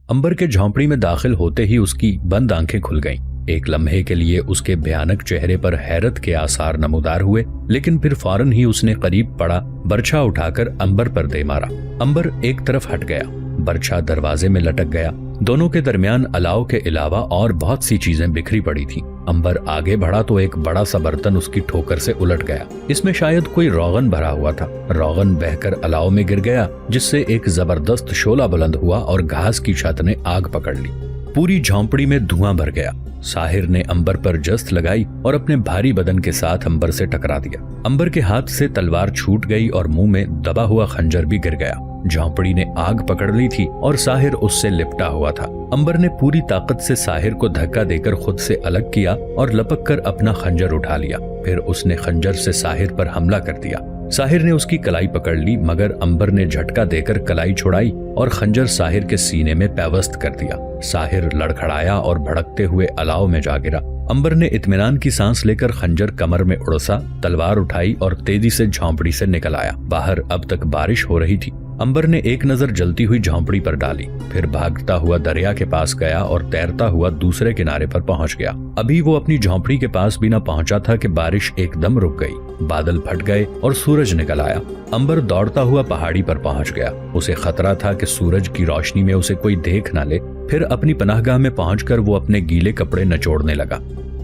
अंबर के झोंपड़ी में दाखिल होते ही उसकी बंद आंखें खुल गईं। एक लम्हे के लिए उसके भयानक चेहरे पर हैरत के आसार नमूदार हुए, लेकिन फिर फौरन ही उसने करीब पड़ा बर्छा उठाकर अंबर पर दे मारा। अंबर एक तरफ हट गया, बर्छा दरवाजे में लटक गया। दोनों के दरमियान अलाव के अलावा और बहुत सी चीजें बिखरी पड़ी थीं। अंबर आगे बढ़ा तो एक बड़ा सा बर्तन उसकी ठोकर से उलट गया। इसमें शायद कोई रोगन भरा हुआ था। रोगन बहकर अलाव में गिर गया, जिससे एक जबरदस्त शोला बुलंद हुआ और घास की छत ने आग पकड़ ली। पूरी झोंपड़ी में धुआं भर गया। साहिर ने अंबर पर जस्त लगाई और अपने भारी बदन के साथ अंबर से टकरा दिया। अंबर के हाथ से तलवार छूट गई और मुंह में दबा हुआ खंजर भी गिर गया। झोंपड़ी ने आग पकड़ ली थी और साहिर उससे लिपटा हुआ था। अंबर ने पूरी ताकत से साहिर को धक्का देकर खुद से अलग किया और लपक कर अपना खंजर उठा लिया। फिर उसने खंजर से साहिर पर हमला कर दिया। साहिर ने उसकी कलाई पकड़ ली, मगर अंबर ने झटका देकर कलाई छुड़ाई और खंजर साहिर के सीने में पैवस्त कर दिया। साहिर लड़खड़ाया और भड़कते हुए अलाव में जा गिरा। अंबर ने इत्मीनान की सांस लेकर खंजर कमर में उड़सा, तलवार उठाई और तेजी से झोंपड़ी से निकल आया। बाहर अब तक बारिश हो रही थी। अंबर ने एक नजर जलती हुई झोंपड़ी पर डाली, फिर भागता हुआ दरिया के पास गया और तैरता हुआ दूसरे किनारे पर पहुंच गया। अभी वो अपनी झोंपड़ी के पास भी न पहुंचा था कि बारिश एकदम रुक गई। बादल फट गए और सूरज निकल आया। अंबर दौड़ता हुआ पहाड़ी पर पहुंच गया। उसे खतरा था कि सूरज की रोशनी में उसे कोई देख न ले। फिर अपनी पनाहगाह में पहुंचकर वो अपने गीले कपड़े नचोड़ने लगा।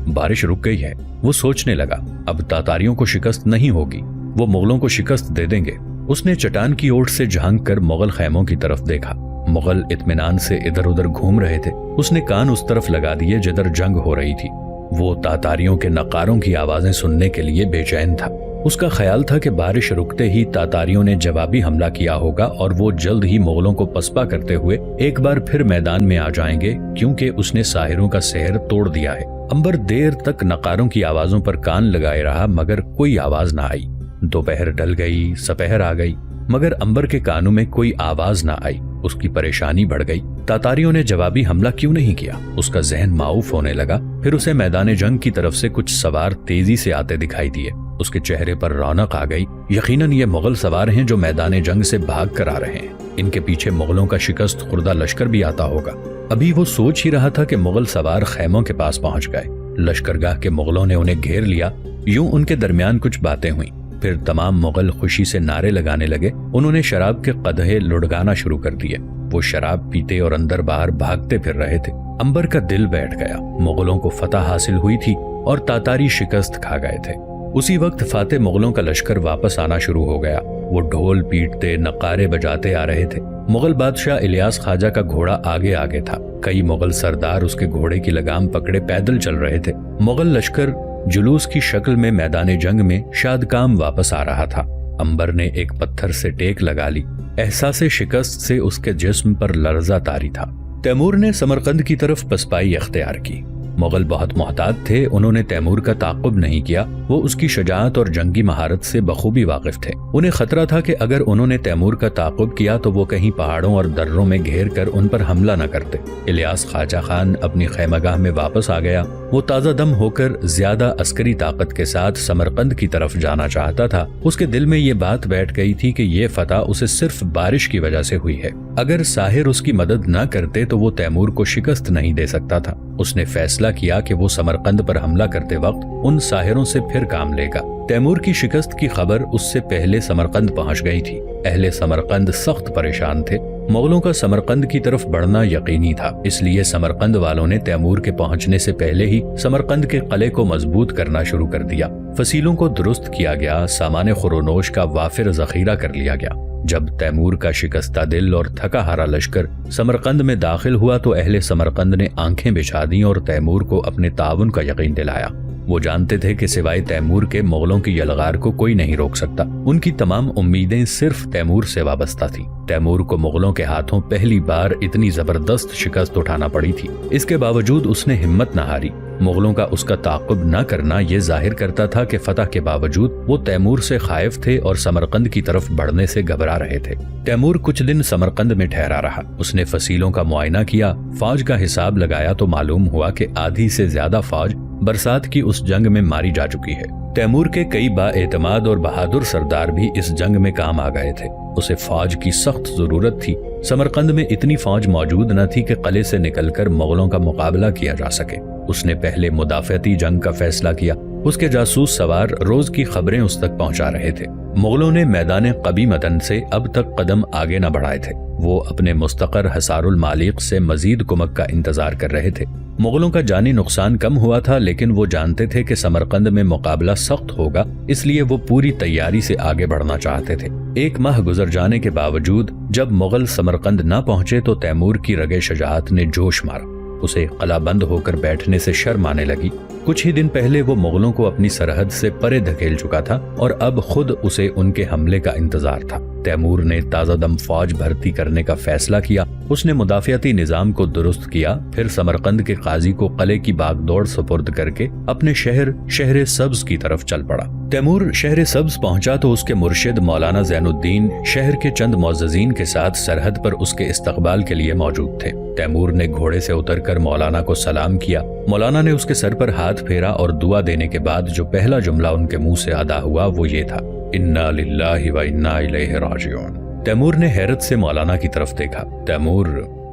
बारिश रुक गई है, वो सोचने लगा। अब तातारियों को शिकस्त नहीं होगी, वो मुगलों को शिकस्त दे देंगे। उसने चट्टान की ओर से झांक कर मुगल खैमों की तरफ देखा। मुगल इत्मीनान से इधर उधर घूम रहे थे। उसने कान उस तरफ लगा दिए जिधर जंग हो रही थी। वो तातारियों के नकारों की आवाजें सुनने के लिए बेचैन था। उसका ख्याल था कि बारिश रुकते ही तातारियों ने जवाबी हमला किया होगा और वो जल्द ही मुगलों को पसपा करते हुए एक बार फिर मैदान में आ जाएंगे, क्योंकि उसने साहिरों का सहर तोड़ दिया है। अंबर देर तक नकारों की आवाजों पर कान लगाए रहा, मगर कोई आवाज ना आई। दोपहर ढल गई, सपहर आ गई, मगर अंबर के कानों में कोई आवाज ना आई। उसकी परेशानी बढ़ गई। तातारियों ने जवाबी हमला क्यों नहीं किया? उसका जहन माऊफ होने लगा। फिर उसे मैदान जंग की तरफ से कुछ सवार तेजी से आते दिखाई दिए। उसके चेहरे पर रौनक आ गई। यकीनन ये मुगल सवार हैं जो मैदान जंग से भाग कर आ रहे हैं। इनके पीछे मुगलों का शिकस्त खुर्दा लश्कर भी आता होगा। अभी वो सोच ही रहा था कि मुगल सवार खैमों के पास पहुंच गए। लश्करगाह के मुगलों ने उन्हें घेर लिया। यूं उनके दरमियान कुछ बातें हुई। फिर तमाम मुगल खुशी से नारे लगाने लगे। उन्होंने शराब के कदहे लुढ़गाना शुरू कर दिए। वो शराब पीते और अंदर बाहर भागते फिर रहे थे। अंबर का दिल बैठ गया। मुगलों को फतह हासिल हुई थी और तातारी शिकस्त खा गए थे। उसी वक्त फाते मुगलों का लश्कर वापस आना शुरू हो गया। वो ढोल पीटते, नकारे बजाते आ रहे थे। मुगल बादशाह इलियास खाजा का घोड़ा आगे आगे था। कई मुगल सरदार उसके घोड़े की लगाम पकड़े पैदल चल रहे थे। मुगल लश्कर जुलूस की शक्ल में मैदान जंग में शादकाम वापस आ रहा था। अंबर ने एक पत्थर से टेक लगा ली। एहसास शिकस्त से उसके जिस्म पर लर्जा तारी था। तैमूर ने समरकंद की तरफ पसपाई अख्तियार की। मुगल बहुत मोहतात थे। उन्होंने तैमूर का ताक़ुब नहीं किया। वो उसकी शजाअत और जंगी महारत से बखूबी वाकिफ थे। उन्हें खतरा था कि अगर उन्होंने तैमूर का ताक़ुब किया तो वो कहीं पहाड़ों और दर्रों में घेर कर उन पर हमला न करते। इलियास खाजा खान अपनी खैमगाह में वापस आ गया। वो ताज़ा दम होकर ज्यादा अस्करी ताकत के साथ समरकंद की तरफ जाना चाहता था। उसके दिल में ये बात बैठ गई थी कि ये फतह उसे सिर्फ बारिश की वजह से हुई है। अगर साहिर उसकी मदद न करते तो वो तैमूर को शिकस्त नहीं दे सकता था। उसने फैसला किया कि वो समरकंद पर हमला करते वक्त उन साहिरों से फिर काम लेगा। तैमूर की शिकस्त की खबर उससे पहले समरकंद पहुंच गई थी। अहले समरकंद सख्त परेशान थे। मुगलों का समरकंद की तरफ बढ़ना यकीनी था, इसलिए समरकंद वालों ने तैमूर के पहुंचने से पहले ही समरकंद के किले को मजबूत करना शुरू कर दिया। फसीलों को दुरुस्त किया गया। सामान खुरोनोश का वाफिर जखीरा कर लिया गया। जब तैमूर का शिकस्ता दिल और थका हारा लश्कर समरकंद में दाखिल हुआ तो अहले समरकंद ने आंखें बिछा दी और तैमूर को अपने ताउन का यकीन दिलाया। वो जानते थे कि सिवाय तैमूर के मुगलों की यलगार को कोई नहीं रोक सकता। उनकी तमाम उम्मीदें सिर्फ तैमूर से वाबस्ता थी। तैमूर को मुगलों के हाथों पहली बार इतनी जबरदस्त शिकस्त उठाना पड़ी थी। इसके बावजूद उसने हिम्मत न हारी। मुगलों का उसका ताक़ुब न करना ये जाहिर करता था कि फतह के बावजूद वो तैमूर से खाइफ थे और समरकंद की तरफ बढ़ने से घबरा रहे थे। तैमूर कुछ दिन समरकंद में ठहरा रहा। उसने फसीलों का मुआयना किया। फौज का हिसाब लगाया तो मालूम हुआ कि आधी से ज्यादा फौज बरसात की उस जंग में मारी जा चुकी है। तैमूर के कई बाएतमाद और बहादुर सरदार भी इस जंग में काम आ गए थे। اسے فوج کی سخت ضرورت تھی۔ سمرقند میں اتنی فوج موجود نہ تھی کہ قلعے سے نکل کر مغلوں کا مقابلہ کیا جا سکے۔ اس نے پہلے مدافعتی جنگ کا فیصلہ کیا۔ اس کے جاسوس سوار روز کی خبریں اس تک پہنچا رہے تھے۔ مغلوں نے میدان قبی متن سے اب تک قدم آگے نہ بڑھائے تھے۔ وہ اپنے مستقر حصار المالیق سے مزید کمک کا انتظار کر رہے تھے۔ مغلوں کا جانی نقصان کم ہوا تھا، لیکن وہ جانتے تھے کہ سمرقند میں مقابلہ سخت ہوگا، اس لیے وہ پوری تیاری سے آگے بڑھنا چاہتے تھے۔ 1 ماہ گزر جانے کے باوجود جب مغل سمرقند نہ پہنچے تو تیمور کی رگے شجاعت نے جوش مارا۔ اسے قلعہ بند ہو کر بیٹھنے سے شرم آنے لگی۔ کچھ ہی دن پہلے وہ مغلوں کو اپنی سرحد سے پرے دھکیل چکا تھا اور اب خود اسے ان کے حملے کا انتظار تھا۔ تیمور نے تازہ دم فوج بھرتی کرنے کا فیصلہ کیا۔ اس نے مدافعتی نظام کو درست کیا، پھر سمرقند کے قاضی کو قلعے کی باغ دوڑ سپرد کر کے اپنے شہر سبز کی طرف چل پڑا۔ تیمور شہر سبز پہنچا تو اس کے مرشد مولانا زین الدین شہر کے چند معززین کے ساتھ سرحد پر اس کے استقبال کے لیے موجود تھے۔ تیمور نے گھوڑے سے اتر کر مولانا کو سلام کیا۔ مولانا نے اس کے سر پر ہاتھ پھیرا اور دعا دینے کے بعد جو پہلا جملہ ان کے منہ سے ادا ہوا وہ یہ تھا، انا للہ و انا الیہ راجعون۔ تیمور نے حیرت سے مولانا کی طرف دیکھا۔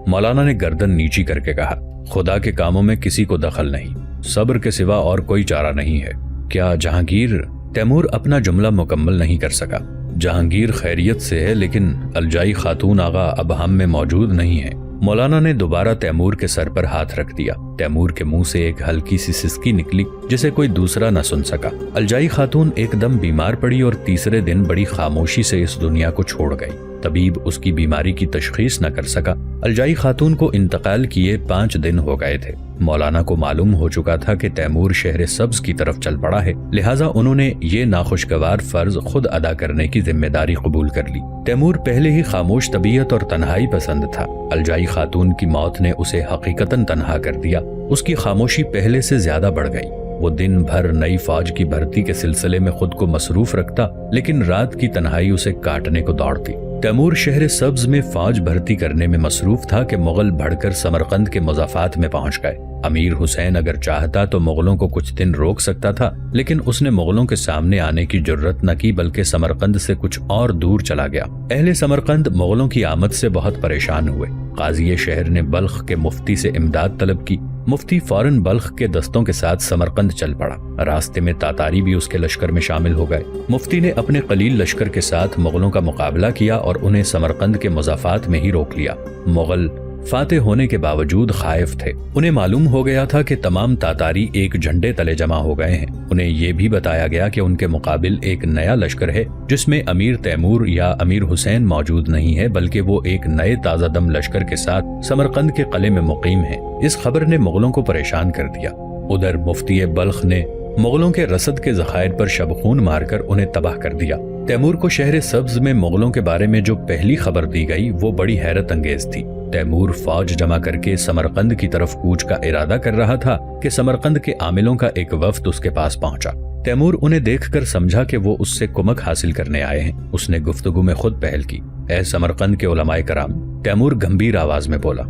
مولانا نے گردن نیچی کر کے کہا، خدا کے کاموں میں کسی کو دخل نہیں، صبر کے سوا اور کوئی چارہ نہیں ہے۔ کیا جہانگیر؟ تیمور اپنا جملہ مکمل نہیں کر سکا۔ جہانگیر خیریت سے ہے، لیکن الجائی خاتون آغا اب ہم میں موجود نہیں ہے۔ مولانا نے دوبارہ تیمور کے سر پر ہاتھ رکھ دیا۔ تیمور کے منہ سے ایک ہلکی سی سسکی نکلی جسے کوئی دوسرا نہ سن سکا۔ الجائی خاتون ایک دم بیمار پڑی اور تیسرے دن بڑی خاموشی سے اس دنیا کو چھوڑ گئی۔ طبیب اس کی بیماری کی تشخیص نہ کر سکا۔ الجائی خاتون کو انتقال کیے 5 دن ہو گئے تھے۔ مولانا کو معلوم ہو چکا تھا کہ تیمور شہر سبز کی طرف چل پڑا ہے، لہٰذا انہوں نے یہ ناخوشگوار فرض خود ادا کرنے کی ذمہ داری قبول کر لی۔ تیمور پہلے ہی خاموش طبیعت اور تنہائی پسند تھا۔ الجائی خاتون کی موت نے اسے حقیقتاً تنہا کر دیا۔ اس کی خاموشی پہلے سے زیادہ بڑھ گئی۔ وہ دن بھر نئی فوج کی بھرتی کے سلسلے میں خود کو مصروف رکھتا، لیکن رات کی تنہائی اسے کاٹنے کو دوڑتی۔ تیمور شہر سبز میں فوج بھرتی کرنے میں مصروف تھا کہ مغل بڑھ کر سمرقند کے مضافات میں پہنچ گئے۔ امیر حسین اگر چاہتا تو مغلوں کو کچھ دن روک سکتا تھا، لیکن اس نے مغلوں کے سامنے آنے کی جرت نہ کی، بلکہ سمرقند سے کچھ اور دور چلا گیا۔ اہل سمرقند مغلوں کی آمد سے بہت پریشان ہوئے۔ قاضی شہر نے بلخ کے مفتی سے امداد طلب کی۔ مفتی فوراً بلخ کے دستوں کے ساتھ سمرقند چل پڑا۔ راستے میں تاتاری بھی اس کے لشکر میں شامل ہو گئے۔ مفتی نے اپنے قلیل لشکر کے ساتھ مغلوں کا مقابلہ کیا اور انہیں سمرقند کے مضافات میں ہی روک لیا۔ مغل فاتح ہونے کے باوجود خائف تھے۔ انہیں معلوم ہو گیا تھا کہ تمام تاتاری ایک جھنڈے تلے جمع ہو گئے ہیں۔ انہیں یہ بھی بتایا گیا کہ ان کے مقابل ایک نیا لشکر ہے جس میں امیر تیمور یا امیر حسین موجود نہیں ہے، بلکہ وہ ایک نئے تازہ دم لشکر کے ساتھ سمرقند کے قلعے میں مقیم ہیں۔ اس خبر نے مغلوں کو پریشان کر دیا۔ ادھر مفتی بلخ نے مغلوں کے رسد کے ذخائر پر شبخون مار کر انہیں تباہ کر دیا۔ تیمور کو شہر سبز میں مغلوں کے بارے میں جو پہلی خبر دی گئی وہ بڑی حیرت انگیز تھی۔ تیمور فوج جمع کر کے سمرقند کی طرف کوچ کا ارادہ کر رہا تھا کہ سمرقند کے عاملوں کا ایک وفد اس کے پاس پہنچا۔ تیمور انہیں دیکھ کر سمجھا کہ وہ اس سے کمک حاصل کرنے آئے ہیں۔ اس نے گفتگو میں خود پہل کی۔ اے سمرقند کے علماء کرام، تیمور گمبھیر آواز میں بولا،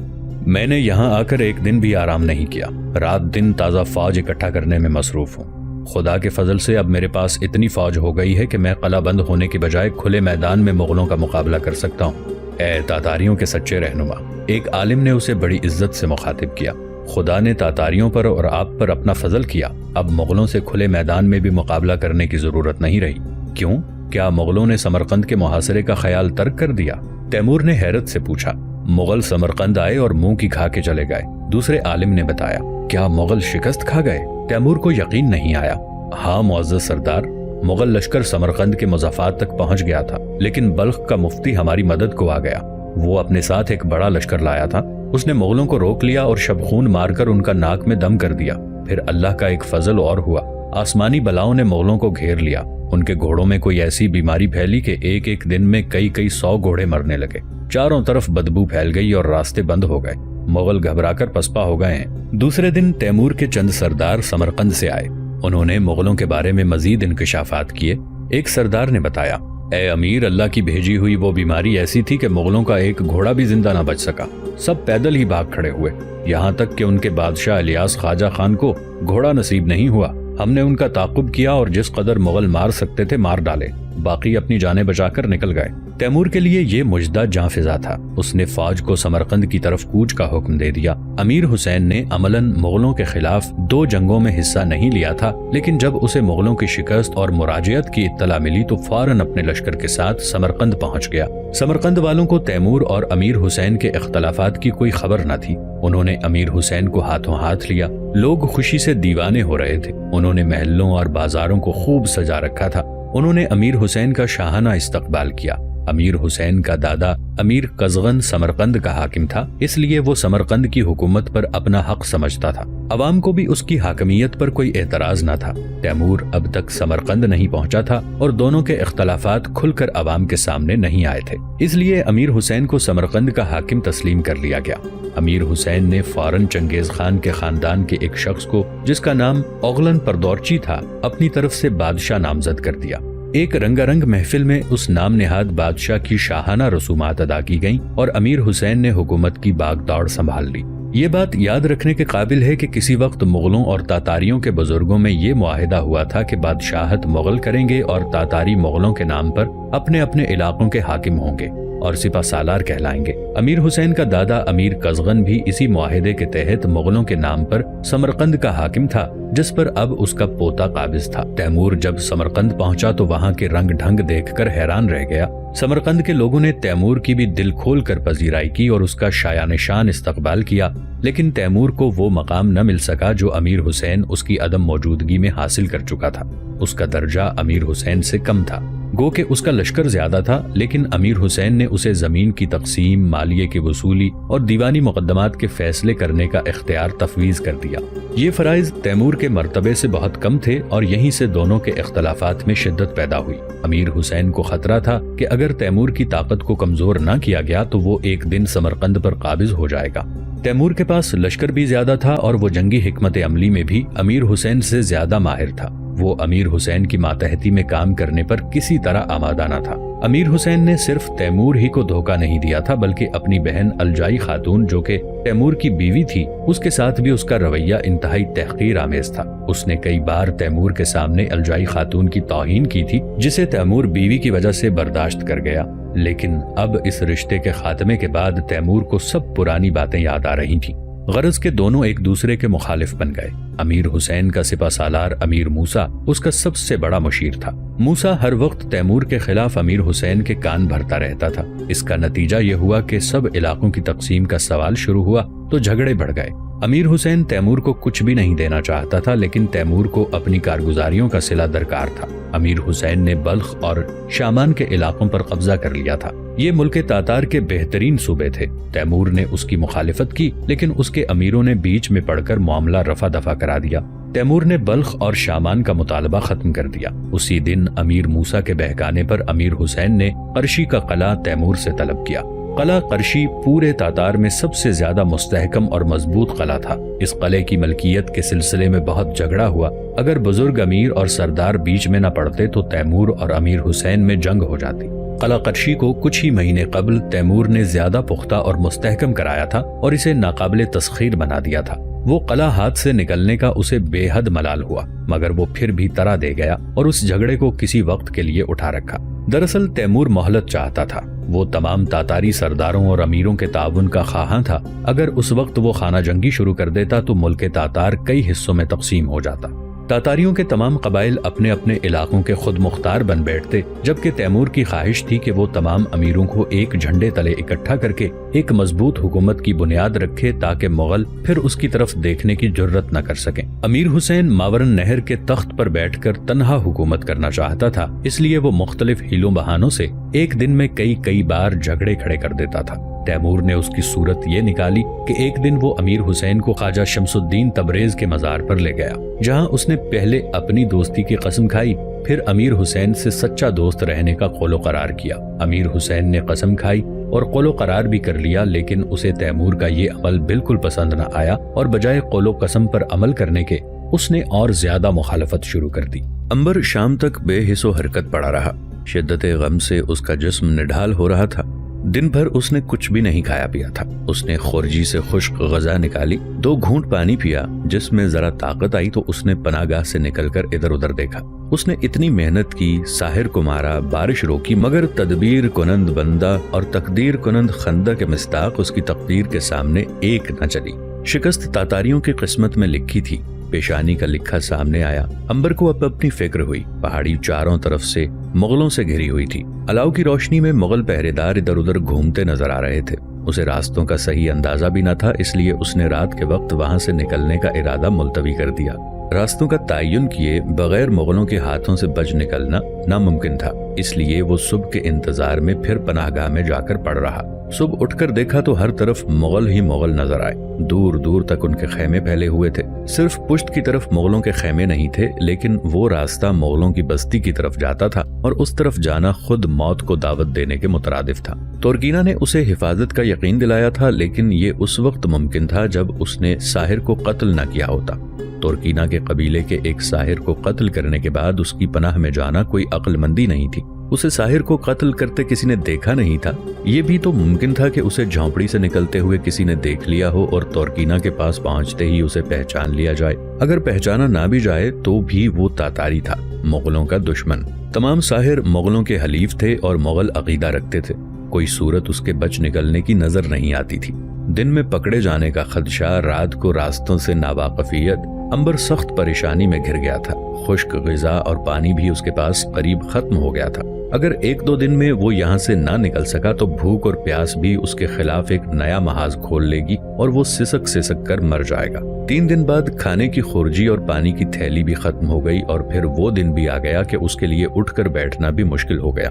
میں نے یہاں آ کر ایک دن بھی آرام نہیں کیا۔ رات دن تازہ فوج اکٹھا کرنے میں مصروف ہوں۔ خدا کے فضل سے اب میرے پاس اتنی فوج ہو گئی ہے کہ میں قلعہ بند ہونے کے بجائے کھلے میدان میں مغلوں کا مقابلہ کر سکتا ہوں۔ اے تاتاریوں کے سچے رہنما، ایک عالم نے اسے بڑی عزت سے مخاطب کیا، خدا نے تاتاریوں پر اور آپ پر اپنا فضل کیا۔ اب مغلوں سے کھلے میدان میں بھی مقابلہ کرنے کی ضرورت نہیں رہی۔ کیوں؟ کیا مغلوں نے سمرقند کے محاصرے کا خیال ترک کر دیا؟ تیمور نے حیرت سے پوچھا۔ مغل سمرقند آئے اور منہ کی کھا کے چلے گئے، دوسرے عالم نے بتایا۔ کیا مغل شکست کھا گئے؟ تیمور کو یقین نہیں آیا۔ ہاں معزز سردار، مغل لشکر سمرقند کے مضافات تک پہنچ گیا تھا، لیکن بلخ کا مفتی ہماری مدد کو آ گیا۔ وہ اپنے ساتھ ایک بڑا لشکر لایا تھا۔ اس نے مغلوں کو روک لیا اور شبخون مار کر ان کا ناک میں دم کر دیا۔ پھر اللہ کا ایک فضل اور ہوا، آسمانی بلاؤں نے مغلوں کو گھیر لیا۔ ان کے گھوڑوں میں کوئی ایسی بیماری پھیلی کہ ایک ایک دن میں کئی 100 گھوڑے مرنے لگے۔ چاروں طرف بدبو پھیل گئی اور راستے بند ہو گئے۔ مغل گھبرا کر پسپا ہو گئے ہیں۔ دوسرے دن تیمور کے چند سردار سمرقند سے آئے۔ انہوں نے مغلوں کے بارے میں مزید انکشافات کیے۔ ایک سردار نے بتایا، اے امیر، اللہ کی بھیجی ہوئی وہ بیماری ایسی تھی کہ مغلوں کا ایک گھوڑا بھی زندہ نہ بچ سکا۔ سب پیدل ہی بھاگ کھڑے ہوئے، یہاں تک کہ ان کے بادشاہ الیاس خواجہ خان کو گھوڑا نصیب نہیں ہوا۔ ہم نے ان کا تعاقب کیا اور جس قدر مغل مار سکتے تھے مار ڈالے۔ باقی اپنی جانیں بچا کر نکل گئے۔ تیمور کے لیے یہ مجدہ جاں فضا تھا۔ اس نے فوج کو سمرقند کی طرف کوچ کا حکم دے دیا۔ امیر حسین نے عملاً مغلوں کے خلاف 2 جنگوں میں حصہ نہیں لیا تھا، لیکن جب اسے مغلوں کی شکست اور مراجعت کی اطلاع ملی تو فوراً اپنے لشکر کے ساتھ سمرقند پہنچ گیا۔ سمرقند والوں کو تیمور اور امیر حسین کے اختلافات کی کوئی خبر نہ تھی۔ انہوں نے امیر حسین کو ہاتھوں ہاتھ لیا۔ لوگ خوشی سے دیوانے ہو رہے تھے۔ انہوں نے محلوں اور بازاروں کو خوب سجا رکھا تھا۔ انہوں نے امیر حسین کا شاہانہ استقبال کیا۔ امیر حسین کا دادا امیر قزغن سمرقند کا حاکم تھا، اس لیے وہ سمرقند کی حکومت پر اپنا حق سمجھتا تھا۔ عوام کو بھی اس کی حاکمیت پر کوئی اعتراض نہ تھا۔ تیمور اب تک سمرقند نہیں پہنچا تھا اور دونوں کے اختلافات کھل کر عوام کے سامنے نہیں آئے تھے، اس لیے امیر حسین کو سمرقند کا حاکم تسلیم کر لیا گیا۔ امیر حسین نے فوراً چنگیز خان کے خاندان کے ایک شخص کو، جس کا نام اوغلن پردورچی تھا، اپنی طرف سے بادشاہ نامزد کر دیا۔ ایک رنگا رنگ محفل میں اس نام نہاد بادشاہ کی شاہانہ رسومات ادا کی گئیں اور امیر حسین نے حکومت کی باغ دوڑ سنبھال لی۔ یہ بات یاد رکھنے کے قابل ہے کہ کسی وقت مغلوں اور تاتاریوں کے بزرگوں میں یہ معاہدہ ہوا تھا کہ بادشاہت مغل کریں گے اور تاتاری مغلوں کے نام پر اپنے اپنے علاقوں کے حاکم ہوں گے اور سپہ سالار کہلائیں گے۔ امیر حسین کا دادا امیر قزغن بھی اسی معاہدے کے تحت مغلوں کے نام پر سمرقند کا حاکم تھا، جس پر اب اس کا پوتا قابض تھا۔ تیمور جب سمرقند پہنچا تو وہاں کے رنگ ڈھنگ دیکھ کر حیران رہ گیا۔ سمرقند کے لوگوں نے تیمور کی بھی دل کھول کر پذیرائی کی اور اس کا شایان شان استقبال کیا، لیکن تیمور کو وہ مقام نہ مل سکا جو امیر حسین اس کی عدم موجودگی میں حاصل کر چکا تھا۔ اس کا درجہ امیر حسین سے کم تھا، گو کہ اس کا لشکر زیادہ تھا، لیکن امیر حسین نے اسے زمین کی تقسیم، مالیے کی وصولی اور دیوانی مقدمات کے فیصلے کرنے کا اختیار تفویض کر دیا۔ یہ فرائض تیمور کے مرتبے سے بہت کم تھے اور یہیں سے دونوں کے اختلافات میں شدت پیدا ہوئی۔ امیر حسین کو خطرہ تھا کہ اگر تیمور کی طاقت کو کمزور نہ کیا گیا تو وہ ایک دن سمرقند پر قابض ہو جائے گا۔ تیمور کے پاس لشکر بھی زیادہ تھا اور وہ جنگی حکمت عملی میں بھی امیر حسین سے زیادہ ماہر تھا۔ وہ امیر حسین کی ماتحتی میں کام کرنے پر کسی طرح آمادہ نہ تھا۔ امیر حسین نے صرف تیمور ہی کو دھوکہ نہیں دیا تھا، بلکہ اپنی بہن الجائی خاتون جو کہ تیمور کی بیوی تھی، اس کے ساتھ بھی اس کا رویہ انتہائی تحقیر آمیز تھا۔ اس نے کئی بار تیمور کے سامنے الجائی خاتون کی توہین کی تھی، جسے تیمور بیوی کی وجہ سے برداشت کر گیا، لیکن اب اس رشتے کے خاتمے کے بعد تیمور کو سب پرانی باتیں یاد آ رہی تھیں۔ غرض کے دونوں ایک دوسرے کے مخالف بن گئے۔ امیر حسین کا سپہ سالار امیر موسیٰ اس کا سب سے بڑا مشیر تھا۔ موسیٰ ہر وقت تیمور کے خلاف امیر حسین کے کان بھرتا رہتا تھا۔ اس کا نتیجہ یہ ہوا کہ سب علاقوں کی تقسیم کا سوال شروع ہوا تو جھگڑے بڑھ گئے۔ امیر حسین تیمور کو کچھ بھی نہیں دینا چاہتا تھا، لیکن تیمور کو اپنی کارگزاریوں کا صلہ درکار تھا۔ امیر حسین نے بلخ اور شامان کے علاقوں پر قبضہ کر لیا تھا۔ یہ ملک تاتار کے بہترین صوبے تھے۔ تیمور نے اس کی مخالفت کی، لیکن اس کے امیروں نے بیچ میں پڑھ کر معاملہ رفع دفع کرا دیا۔ تیمور نے بلخ اور شامان کا مطالبہ ختم کر دیا۔ اسی دن امیر موسیٰ کے بہکانے پر امیر حسین نے قرشی کا قلعہ تیمور سے طلب کیا۔ قلعہ قرشی پورے تاتار میں سب سے زیادہ مستحکم اور مضبوط قلعہ تھا۔ اس قلعے کی ملکیت کے سلسلے میں بہت جھگڑا ہوا۔ اگر بزرگ امیر اور سردار بیچ میں نہ پڑتے تو تیمور اور امیر حسین میں جنگ ہو جاتی۔ قلعہ قرشی کو کچھ ہی مہینے قبل تیمور نے زیادہ پختہ اور مستحکم کرایا تھا اور اسے ناقابل تسخیر بنا دیا تھا۔ وہ قلعہ ہاتھ سے نکلنے کا اسے بے حد ملال ہوا، مگر وہ پھر بھی طرح دے گیا اور اس جھگڑے کو کسی وقت کے لیے اٹھا رکھا۔ دراصل تیمور مہلت چاہتا تھا۔ وہ تمام تاتاری سرداروں اور امیروں کے تعاون کا خواہاں تھا۔ اگر اس وقت وہ خانہ جنگی شروع کر دیتا تو ملک تاتار کئی حصوں میں تقسیم ہو جاتا۔ تاتاریوں کے تمام قبائل اپنے اپنے علاقوں کے خود مختار بن بیٹھتے، جبکہ تیمور کی خواہش تھی کہ وہ تمام امیروں کو ایک جھنڈے تلے اکٹھا کر کے ایک مضبوط حکومت کی بنیاد رکھے تاکہ مغل پھر اس کی طرف دیکھنے کی جرت نہ کر سکیں۔ امیر حسین ماورن نہر کے تخت پر بیٹھ کر تنہا حکومت کرنا چاہتا تھا، اس لیے وہ مختلف ہیلوں بہانوں سے ایک دن میں کئی بار جھگڑے کھڑے کر دیتا تھا۔ تیمور نے اس کی صورت یہ نکالی کہ ایک دن وہ امیر حسین کو خواجہ شمس الدین تبریز کے مزار پر لے گیا، جہاں اس نے پہلے اپنی دوستی کی قسم کھائی، پھر امیر حسین سے سچا دوست رہنے کا قول و قرار کیا۔ امیر حسین نے قسم کھائی اور قول و قرار بھی کر لیا، لیکن اسے تیمور کا یہ عمل بالکل پسند نہ آیا اور بجائے قول و قسم پر عمل کرنے کے اس نے اور زیادہ مخالفت شروع کر دی۔ انبر شام تک بے حس و حرکت پڑا رہا۔ شدت غم سے اس کا جسم نڈھال ہو رہا تھا۔ دن بھر اس نے کچھ بھی نہیں کھایا پیا تھا۔ اس نے خورجی سے خشک غذا نکالی، 2 घूंट पानी पिया। जिसमें जरा ताकत आई तो उसने पनाहगाह से निकलकर इधर उधर देखा। उसने इतनी मेहनत की, साहिर को मारा, बारिश रोकी, मगर तदबीर कुनंद बंदा और तकदीर कुनंद खंदा के मिस्ताक उसकी तकदीर के सामने एक न चली। शिकस्त तातारियों की किस्मत में लिखी थी। पेशानी का लिखा सामने आया। अंबर को अब अपनी फिक्र हुई। पहाड़ी चारों तरफ से मुगलों से घिरी हुई थी। अलाव की रोशनी में मुगल पहरेदार इधर उधर घूमते नजर आ रहे थे। उसे रास्तों का सही अंदाजा भी न था, इसलिए उसने रात के वक्त वहां से निकलने का इरादा मुलतवी कर दिया। रास्तों का तयन किए बगैर मुगलों के हाथों से बच निकलना नामुमकिन था, इसलिए वो सुबह के इंतजार में फिर पनाहगाह में जाकर पड़ रहा। सुबह उठकर देखा तो हर तरफ मुगल ही मुगल नजर आए। दूर दूर तक उनके खेमे फैले हुए थे। सिर्फ पुश्त की तरफ मुगलों के खेमे नहीं थे, लेकिन वो रास्ता मुगलों की बस्ती की तरफ जाता था और उस तरफ जाना खुद मौत को दावत देने के मुतरादिफ था। तुर्कीना ने उसे हिफाजत का यकीन दिलाया था, लेकिन ये उस वक्त मुमकिन था जब उसने साहिर को कत्ल न किया होता। तुर्कीना के कबीले के एक साहिर को कत्ल करने के बाद उसकी पनाह में जाना कोई अक्लमंदी नहीं थी। उसे साहिर को कत्ल करते किसी ने देखा नहीं था। ये भी तो मुमकिन था कि उसे झोंपड़ी से निकलते हुए किसी ने देख लिया हो और तुर्कीना के पास पहुंचते ही उसे पहचान लिया जाए। अगर पहचाना ना भी जाए तो भी वो तातारी था, मुगलों का दुश्मन। तमाम साहिर मुगलों के हलीफ थे और मुगल अकीदा रखते थे। कोई सूरत उसके बच निकलने की नजर नहीं आती थी। दिन में पकड़े जाने का खदशा, रात को रास्तों से नावाकफियत। अंबर सख्त परेशानी में घिर गया था। खुश्क ग़िज़ा और पानी भी उसके पास करीब खत्म हो गया था। अगर 1-2 दिन में वो यहाँ से ना निकल सका तो भूख और प्यास भी उसके खिलाफ एक नया महाज खोल लेगी और वो सिसक सिसक कर मर जाएगा। 3 दिन बाद खाने की खुर्जी और पानी की थैली भी खत्म हो गई और फिर वो दिन भी आ गया कि उसके लिए उठकर बैठना भी मुश्किल हो गया।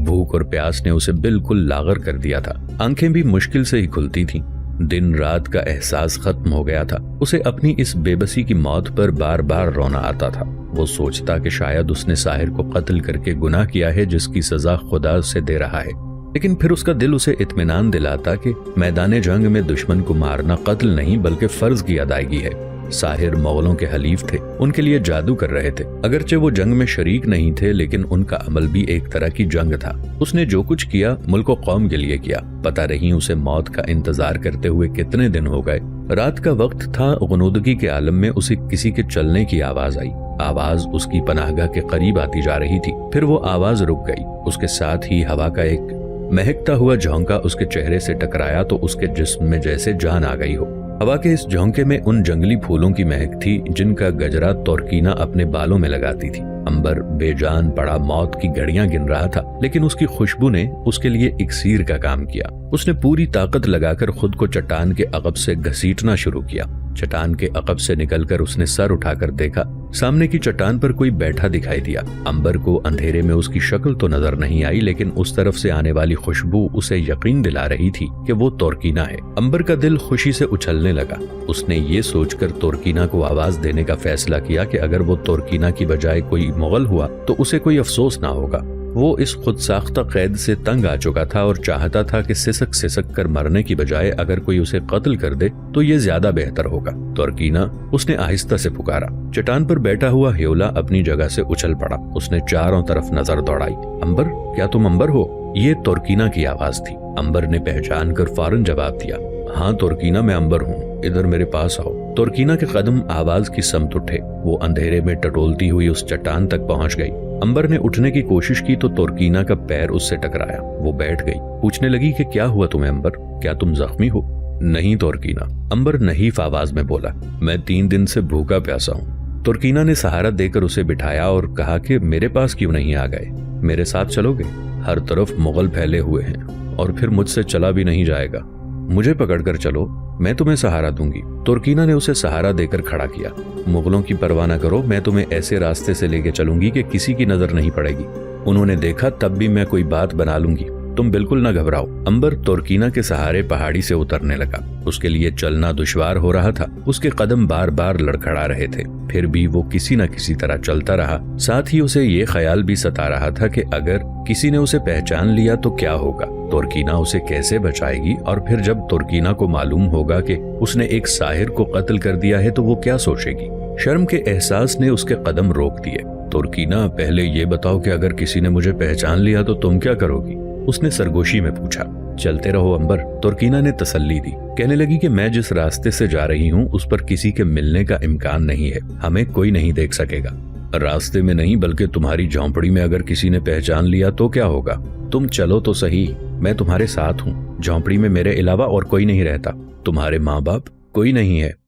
भूख और प्यास ने उसे बिल्कुल लागर कर दिया था। आंखें भी मुश्किल से ही खुलती थीं। दिन रात का एहसास खत्म हो गया था। उसे अपनी इस बेबसी की मौत पर बार बार रोना आता था। वो सोचता कि शायद उसने साहिर को कत्ल करके गुनाह किया है जिसकी सजा खुदा उसे दे रहा है, लेकिन फिर उसका दिल उसे इत्मीनान दिलाता कि मैदान जंग में दुश्मन को मारना कत्ल नहीं बल्कि फर्ज की अदायगी है। साहिर मुगलों के हलीफ थे, उनके लिए जादू कर रहे थे। अगरचे वो जंग में शरीक नहीं थे, लेकिन उनका अमल भी एक तरह की जंग था। उसने जो कुछ किया मुल्क और कौम के लिए किया। पता नहीं उसे मौत का इंतजार करते हुए कितने दिन हो गए। रात का वक्त था। गुनूदगी के आलम में उसे किसी के चलने की आवाज आई। आवाज उसकी पनाहगाह के करीब आती जा रही थी। फिर वो आवाज रुक गई। उसके साथ ही हवा का एक महकता हुआ झोंका उसके चेहरे से टकराया तो उसके जिस्म में जैसे जान आ गई हो। हवा के इस झोंके में उन जंगली फूलों की महक थी जिनका गजरा तुर्कीना अपने बालों में लगाती थी। अंबर बेजान पड़ा मौत की घड़ियां गिन रहा था, लेकिन उसकी खुशबू ने उसके लिए इक्सीर का काम किया। उसने पूरी ताकत लगाकर खुद को चट्टान के अकब से घसीटना शुरू किया। चट्टान के अकब से निकलकर उसने सर उठाकर देखा। सामने की चट्टान पर कोई बैठा दिखाई दिया। अंबर को अंधेरे में उसकी शक्ल तो नजर नहीं आई, लेकिन उस तरफ से आने वाली खुशबू उसे यकीन दिला रही थी कि वो तुर्कीना है। अंबर का दिल खुशी से उछलने लगा। उसने ये सोचकर तुर्कीना को आवाज देने का फैसला किया कि अगर वो तुर्कीना की बजाय कोई मुगल हुआ तो उसे कोई अफसोस ना होगा। वो इस खुद साख्ता कैद से तंग आ चुका था और चाहता था कि सिसक सिसक कर मरने की बजाय अगर कोई उसे कत्ल कर दे तो ये ज्यादा बेहतर होगा। तुर्कीना, उसने आहिस्ता से पुकारा। चट्टान पर बैठा हुआ ह्योला अपनी जगह से उछल पड़ा। उसने चारों तरफ नजर दौड़ाई। अंबर, क्या तुम अंबर हो? ये तुर्कीना की आवाज थी। अंबर ने पहचान कर फौरन जवाब दिया, हाँ तुर्कीना, मैं अंबर हूँ, इधर मेरे पास आओ। तुर्कीना के कदम आवाज की समत उठे। वो अंधेरे में टटोलती हुई उस चट्टान तक पहुंच गई। अंबर ने उठने की कोशिश की तो तुर्कीना का पैर उससे टकराया। वो बैठ गई। पूछने लगी कि क्या हुआ तुम्हें अंबर, क्या तुम जख्मी हो? नहीं तुर्कीना, अंबर नहीफ आवाज में बोला, मैं 3 दिन से भूखा प्यासा हूँ। तुर्कीना ने सहारा देकर उसे बिठाया और कहा कि मेरे पास क्यों नहीं आ गए, मेरे साथ चलोगे? हर तरफ मुगल फैले हुए हैं और फिर मुझसे चला भी नहीं जाएगा। मुझे पकड़कर चलो, मैं तुम्हें सहारा दूंगी। तुर्कीना ने उसे सहारा देकर खड़ा किया। मुगलों की परवाह न करो, मैं तुम्हें ऐसे रास्ते से लेके चलूंगी कि किसी की नजर नहीं पड़ेगी। उन्होंने देखा तब भी मैं कोई बात बना लूंगी, तुम बिल्कुल न घबराओ। अंबर तुर्कीना के सहारे पहाड़ी से उतरने लगा। उसके लिए चलना दुश्वार हो रहा था। उसके कदम बार बार लड़खड़ा रहे थे, फिर भी वो किसी न किसी तरह चलता रहा। साथ ही उसे ये ख्याल भी सता रहा था कि अगर किसी ने उसे पहचान लिया तो क्या होगा, तुर्कीना उसे कैसे बचाएगी, और फिर जब तुर्कीना को मालूम होगा कि उसने एक साहिर को कत्ल कर दिया है तो वो क्या सोचेगी। शर्म के एहसास ने उसके कदम रोक दिए। तुर्कीना, पहले ये बताओ कि अगर किसी ने मुझे पहचान लिया तो तुम क्या करोगी? उसने सरगोशी में पूछा। चलते रहो अंबर, तुर्कीना ने तसल्ली दी। कहने लगी कि मैं जिस रास्ते से जा रही हूँ उस पर किसी के मिलने का इम्कान नहीं है, हमें कोई नहीं देख सकेगा। रास्ते में नहीं बल्कि तुम्हारी झोंपड़ी में अगर किसी ने पहचान लिया तो क्या होगा? तुम चलो तो सही, मैं तुम्हारे साथ हूँ। झोंपड़ी में मेरे अलावा और कोई नहीं रहता। तुम्हारे माँ बाप? कोई नहीं है।